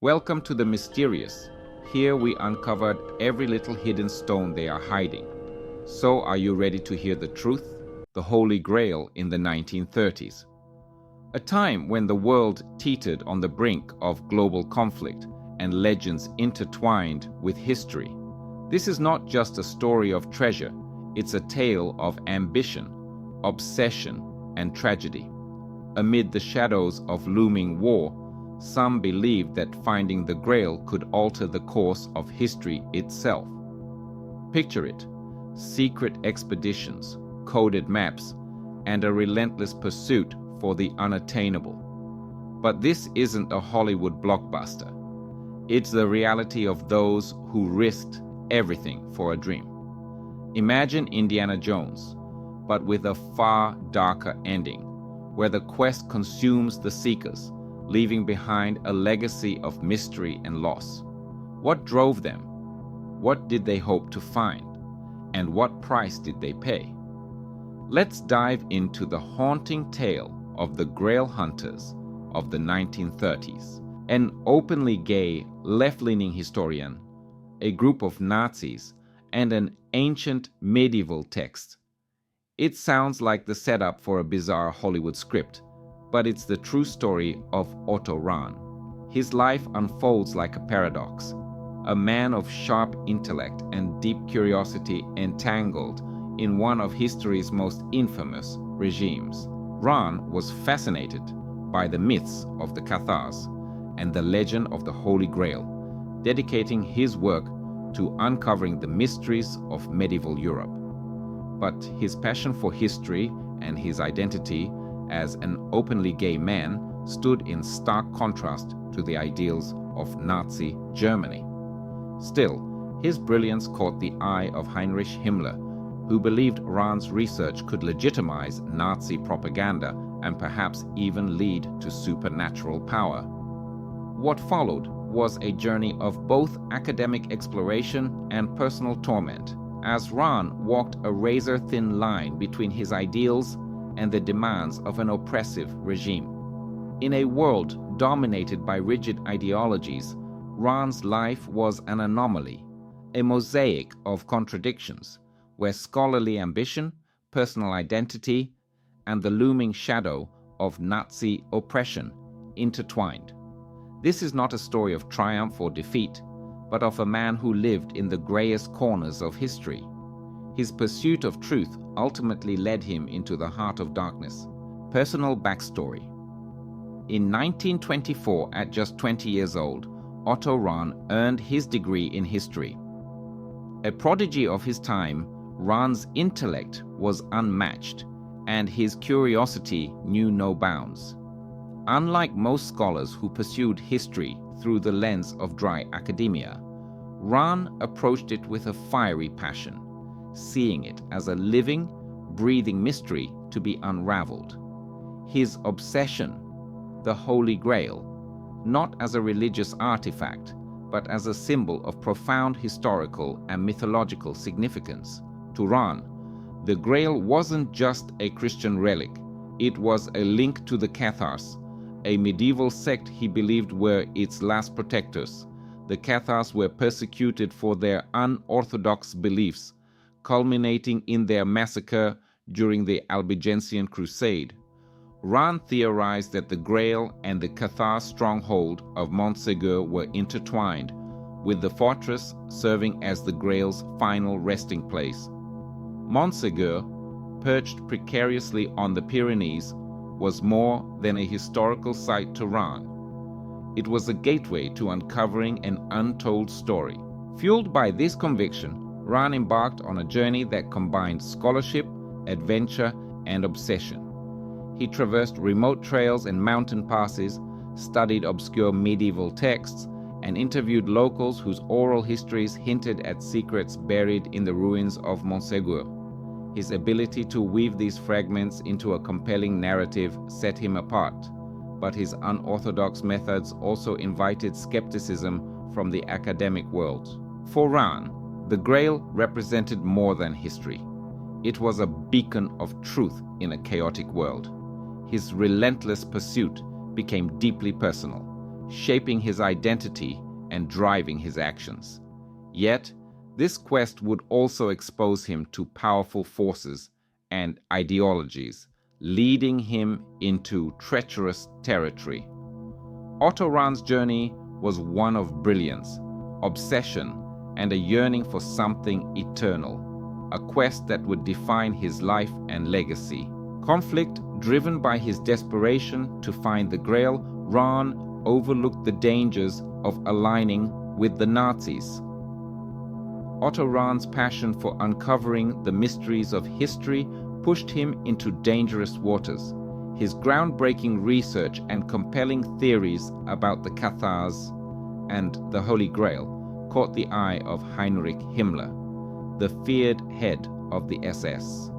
Welcome to the mysterious. Here we uncovered every little hidden stone they are hiding. So are you ready to hear the truth? The Holy Grail in the 1930s. A time when the world teetered on the brink of global conflict and legends intertwined with history. This is not just a story of treasure, it's a tale of ambition, obsession, and tragedy. Amid the shadows of looming war, some believed that finding the Grail could alter the course of history itself. Picture it: secret expeditions, coded maps, and a relentless pursuit for the unattainable. But this isn't a Hollywood blockbuster. It's the reality of those who risked everything for a dream. Imagine Indiana Jones, but with a far darker ending, where the quest consumes the seekers, leaving behind a legacy of mystery and loss. What drove them? What did they hope to find? And what price did they pay? Let's dive into the haunting tale of the Grail hunters of the 1930s. An openly gay, left-leaning historian, a group of Nazis, and an ancient medieval text. It sounds like the setup for a bizarre Hollywood script, but it's the true story of Otto Rahn. His life unfolds like a paradox, a man of sharp intellect and deep curiosity entangled in one of history's most infamous regimes. Rahn was fascinated by the myths of the Cathars and the legend of the Holy Grail, dedicating his work to uncovering the mysteries of medieval Europe. But his passion for history and his identity as an openly gay man stood in stark contrast to the ideals of Nazi Germany. Still, his brilliance caught the eye of Heinrich Himmler, who believed Rahn's research could legitimize Nazi propaganda and perhaps even lead to supernatural power. What followed was a journey of both academic exploration and personal torment, as Rahn walked a razor-thin line between his ideals and the demands of an oppressive regime. In a world dominated by rigid ideologies, Rahn's life was an anomaly, a mosaic of contradictions, where scholarly ambition, personal identity, and the looming shadow of Nazi oppression intertwined. This is not a story of triumph or defeat, but of a man who lived in the grayest corners of history. His pursuit of truth ultimately led him into the heart of darkness. Personal backstory. In 1924, at just 20 years old, Otto Rahn earned his degree in history. A prodigy of his time, Rahn's intellect was unmatched, and his curiosity knew no bounds. Unlike most scholars who pursued history through the lens of dry academia, Rahn approached it with a fiery passion, seeing it as a living, breathing mystery to be unraveled. His obsession, the Holy Grail, not as a religious artifact, but as a symbol of profound historical and mythological significance. To Rahn, the Grail wasn't just a Christian relic, it was a link to the Cathars, a medieval sect he believed were its last protectors. The Cathars were persecuted for their unorthodox beliefs, culminating in their massacre during the Albigensian Crusade. Rahn theorized that the Grail and the Cathar stronghold of Montségur were intertwined, with the fortress serving as the Grail's final resting place. Montségur, perched precariously on the Pyrenees, was more than a historical site to Rahn. It was a gateway to uncovering an untold story. Fueled by this conviction, Rahn embarked on a journey that combined scholarship, adventure, and obsession. He traversed remote trails and mountain passes, studied obscure medieval texts, and interviewed locals whose oral histories hinted at secrets buried in the ruins of Montségur. His ability to weave these fragments into a compelling narrative set him apart, but his unorthodox methods also invited skepticism from the academic world. For Rahn, the Grail represented more than history. It was a beacon of truth in a chaotic world. His relentless pursuit became deeply personal, shaping his identity and driving his actions. Yet, this quest would also expose him to powerful forces and ideologies, leading him into treacherous territory. Otto Rahn's journey was one of brilliance, obsession, and a yearning for something eternal, a quest that would define his life and legacy. Conflict driven by his desperation to find the Grail, Rahn overlooked the dangers of aligning with the Nazis. Otto Rahn's passion for uncovering the mysteries of history pushed him into dangerous waters. His groundbreaking research and compelling theories about the Cathars and the Holy Grail caught the eye of Heinrich Himmler, the feared head of the SS.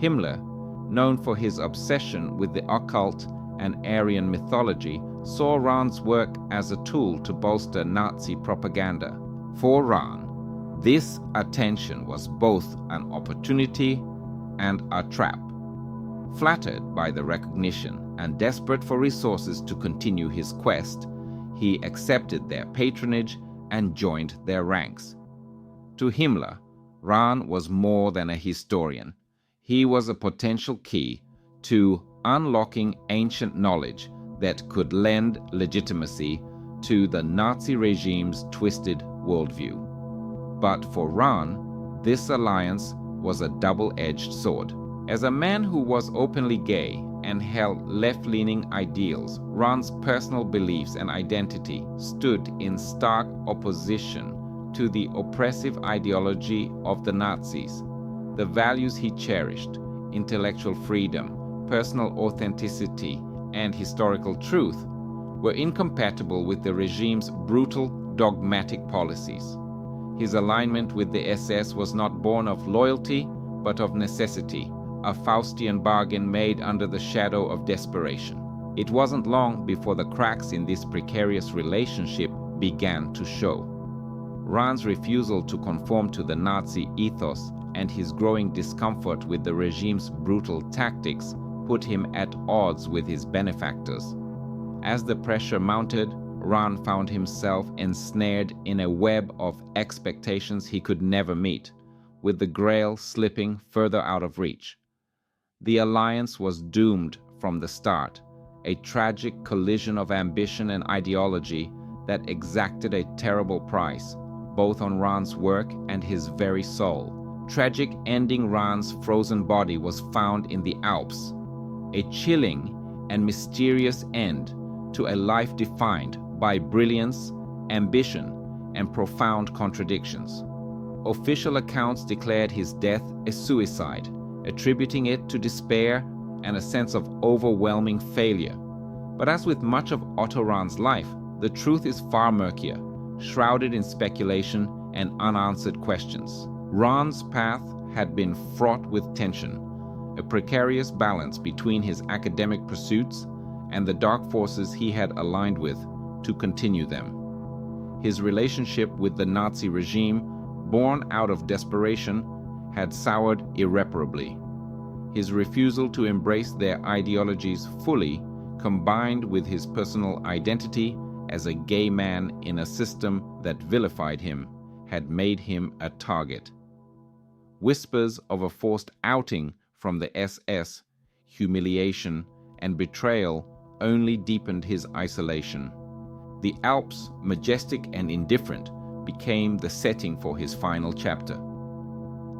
Himmler, known for his obsession with the occult and Aryan mythology, saw Rahn's work as a tool to bolster Nazi propaganda. For Rahn, this attention was both an opportunity and a trap. Flattered by the recognition and desperate for resources to continue his quest, he accepted their patronage and joined their ranks. To Himmler, Rahn was more than a historian. He was a potential key to unlocking ancient knowledge that could lend legitimacy to the Nazi regime's twisted worldview. But for Rahn, this alliance was a double-edged sword. As a man who was openly gay and held left-leaning ideals, Rahn's personal beliefs and identity stood in stark opposition to the oppressive ideology of the Nazis. The values he cherished, intellectual freedom, personal authenticity, and historical truth, were incompatible with the regime's brutal, dogmatic policies. His alignment with the SS was not born of loyalty, but of necessity, a Faustian bargain made under the shadow of desperation. It wasn't long before the cracks in this precarious relationship began to show. Rahn's refusal to conform to the Nazi ethos and his growing discomfort with the regime's brutal tactics put him at odds with his benefactors. As the pressure mounted, Rahn found himself ensnared in a web of expectations he could never meet, with the Grail slipping further out of reach. The alliance was doomed from the start, a tragic collision of ambition and ideology that exacted a terrible price, both on Rahn's work and his very soul. Tragic ending Rahn's frozen body was found in the Alps, a chilling and mysterious end to a life defined by brilliance, ambition, and profound contradictions. Official accounts declared his death a suicide, attributing it to despair and a sense of overwhelming failure. But as with much of Otto Rahn's life, the truth is far murkier, shrouded in speculation and unanswered questions. Rahn's path had been fraught with tension, a precarious balance between his academic pursuits and the dark forces he had aligned with to continue them. His relationship with the Nazi regime, born out of desperation, had soured irreparably. His refusal to embrace their ideologies fully, combined with his personal identity as a gay man in a system that vilified him, had made him a target. Whispers of a forced outing from the SS, humiliation, and betrayal only deepened his isolation. The Alps, majestic and indifferent, became the setting for his final chapter.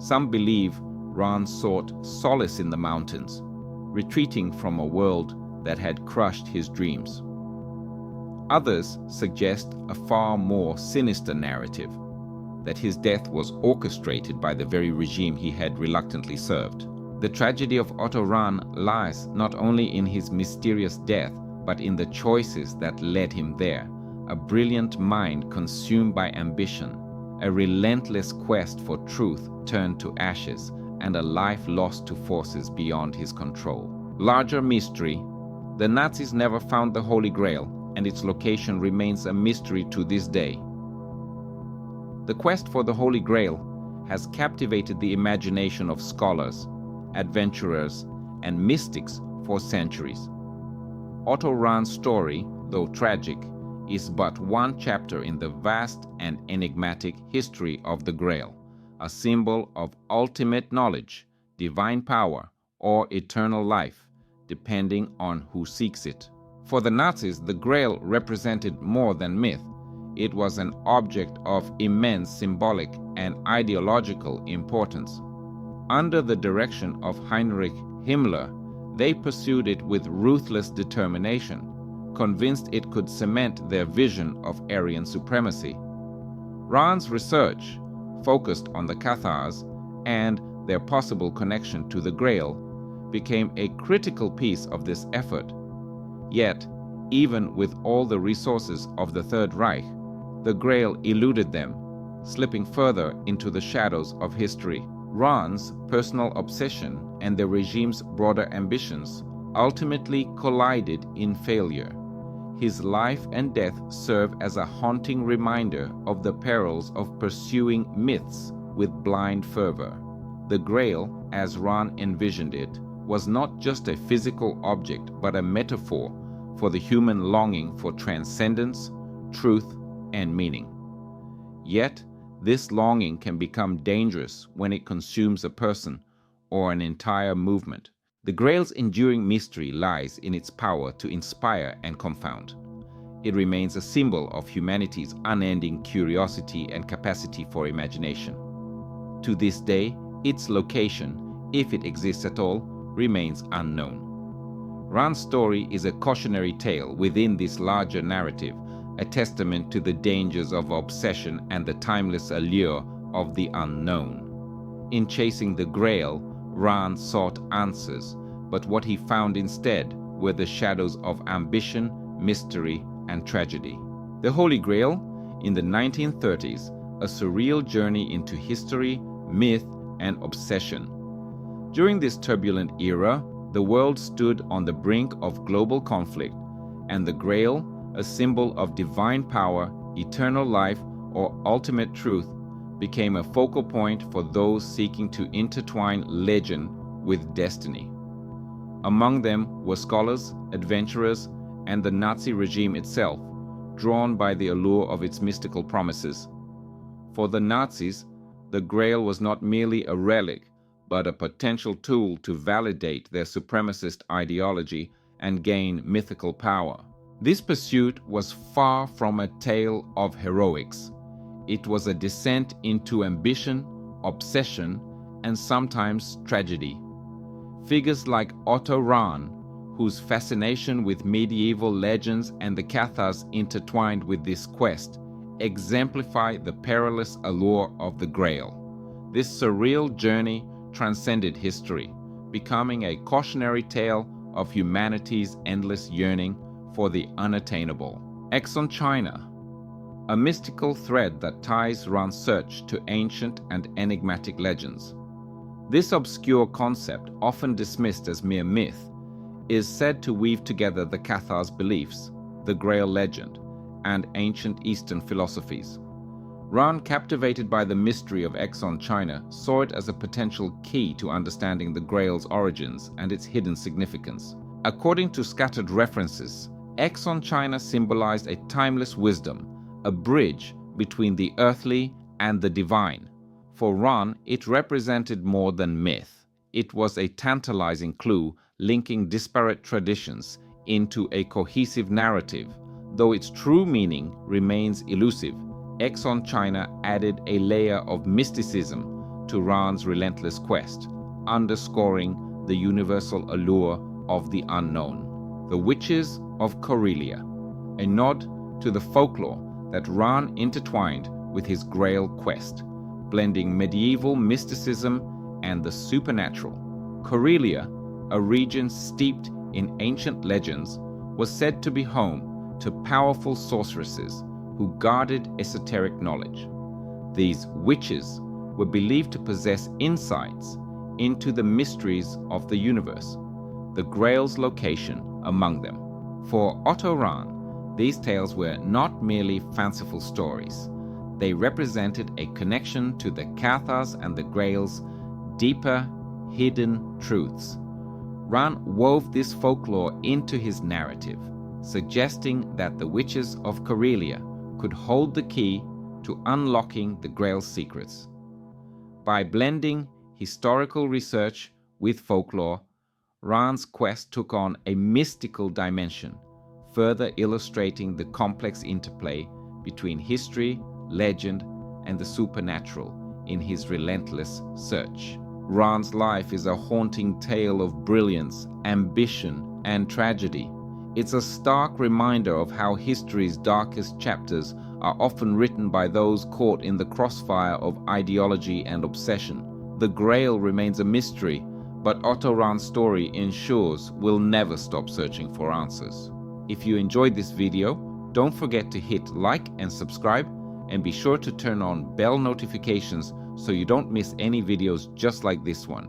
Some believe Rahn sought solace in the mountains, retreating from a world that had crushed his dreams. Others suggest a far more sinister narrative, that his death was orchestrated by the very regime he had reluctantly served. The tragedy of Otto Rahn lies not only in his mysterious death, but in the choices that led him there. A brilliant mind consumed by ambition, a relentless quest for truth turned to ashes, and a life lost to forces beyond his control. Larger mystery: the Nazis never found the Holy Grail, and its location remains a mystery to this day. The quest for the Holy Grail has captivated the imagination of scholars, adventurers, and mystics for centuries. Otto Rahn's story, though tragic, is but one chapter in the vast and enigmatic history of the Grail, a symbol of ultimate knowledge, divine power, or eternal life, depending on who seeks it. For the Nazis, the Grail represented more than myth. It was an object of immense symbolic and ideological importance. Under the direction of Heinrich Himmler, they pursued it with ruthless determination, convinced it could cement their vision of Aryan supremacy. Rahn's research focused on the Cathars and their possible connection to the Grail became a critical piece of this effort. Yet, even with all the resources of the Third Reich, the Grail eluded them, slipping further into the shadows of history. Rahn's personal obsession and the regime's broader ambitions ultimately collided in failure. His life and death serve as a haunting reminder of the perils of pursuing myths with blind fervor. The Grail, as Rahn envisioned it, was not just a physical object but a metaphor for the human longing for transcendence, truth, and meaning. Yet, this longing can become dangerous when it consumes a person or an entire movement. The Grail's enduring mystery lies in its power to inspire and confound. It remains a symbol of humanity's unending curiosity and capacity for imagination. To this day, its location, if it exists at all, remains unknown. Rahn's story is a cautionary tale within this larger narrative, a testament to the dangers of obsession and the timeless allure of the unknown. In chasing the Grail, Rahn sought answers, but what he found instead were the shadows of ambition, mystery, and tragedy. The Holy Grail, in the 1930s, a surreal journey into history, myth, and obsession. During this turbulent era, the world stood on the brink of global conflict, and the Grail, a symbol of divine power, eternal life, or ultimate truth, became a focal point for those seeking to intertwine legend with destiny. Among them were scholars, adventurers, and the Nazi regime itself, drawn by the allure of its mystical promises. For the Nazis, the Grail was not merely a relic, but a potential tool to validate their supremacist ideology and gain mythical power. This pursuit was far from a tale of heroics. It was a descent into ambition, obsession, and sometimes tragedy. Figures like Otto Rahn, whose fascination with medieval legends and the Cathars intertwined with this quest, exemplify the perilous allure of the Grail. This surreal journey transcended history, becoming a cautionary tale of humanity's endless yearning for the unattainable. Exxon China, a mystical thread that ties Rahn's search to ancient and enigmatic legends. This obscure concept, often dismissed as mere myth, is said to weave together the Cathars' beliefs, the Grail legend, and ancient Eastern philosophies. Rahn, captivated by the mystery of Exxon China, saw it as a potential key to understanding the Grail's origins and its hidden significance. According to scattered references, Exxon China symbolized a timeless wisdom, a bridge between the earthly and the divine. For Rahn, it represented more than myth. It was a tantalizing clue linking disparate traditions into a cohesive narrative. Though its true meaning remains elusive, Exxon China added a layer of mysticism to Rahn's relentless quest, underscoring the universal allure of the unknown. The Witches of Corellia, a nod to the folklore that Rahn intertwined with his Grail quest, blending medieval mysticism and the supernatural. Corellia, a region steeped in ancient legends, was said to be home to powerful sorceresses who guarded esoteric knowledge. These witches were believed to possess insights into the mysteries of the universe, the Grail's location among them. For Otto Rahn, these tales were not merely fanciful stories. They represented a connection to the Cathars and the Grail's deeper, hidden truths. Rahn wove this folklore into his narrative, suggesting that the witches of Karelia could hold the key to unlocking the Grail's secrets. By blending historical research with folklore, Ran's quest took on a mystical dimension, further illustrating the complex interplay between history, legend, and the supernatural in his relentless search. Ran's life is a haunting tale of brilliance, ambition, and tragedy. It's a stark reminder of how history's darkest chapters are often written by those caught in the crossfire of ideology and obsession. The Grail remains a mystery, but Otto Ran's story ensures we'll never stop searching for answers. If you enjoyed this video, don't forget to hit like and subscribe, and be sure to turn on bell notifications so you don't miss any videos just like this one.